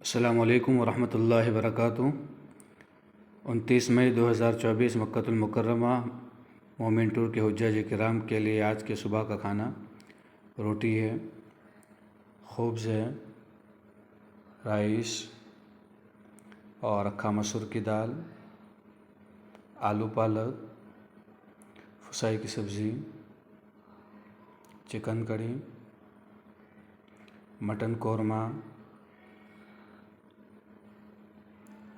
अस्सलामुअलैकुम वरहमतुल्लाहि वबरकातुहू। 29 मई 2024 मक्कतुल मुकर्रमा मोमिन टूर के हुज्जाज किराम के लिए आज के सुबह का खाना रोटी है, ख़ुब्ज़ है, राइस और अक्खा मसूर की दाल, आलू पालक, फुसाई की सब्ज़ी, चिकन कड़ी, मटन कौरमा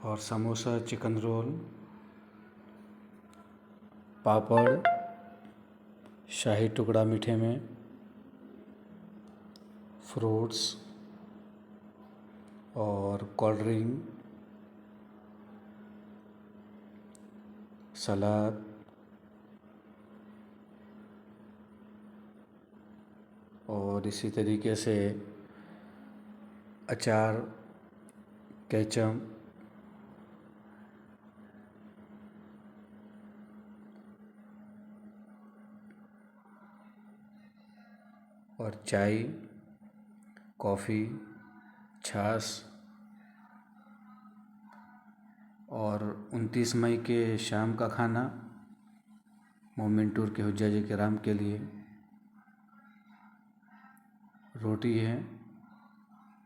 और समोसा, चिकन रोल, पापड़, शाही टुकड़ा मीठे में, फ्रूट्स और कोल्ड ड्रिंक, सलाद और इसी तरीके से अचार, केचप और चाय, कॉफ़ी, छाछ। और 29 मई के शाम का खाना मोमिन टूर के हुज्जाज किराम के लिए रोटी है,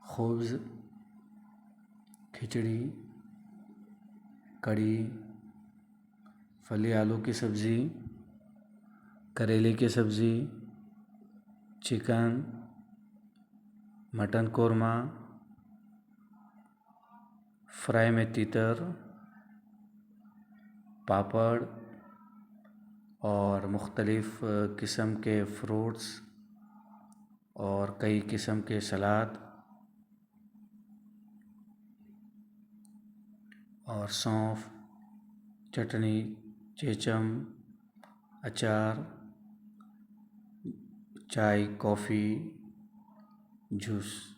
ख़ुब्ज़, खिचड़ी, कड़ी, फली आलू की सब्ज़ी, करेले की सब्ज़ी, चिकन, मटन कौरमा, फ्राई में तीतर, पापड़ और मुख्तलिफ़ किस्म के फ्रूट्स और कई किस्म के सलाद और सौंफ, चटनी, चेचम, अचार, चाय, कॉफ़ी, जूस।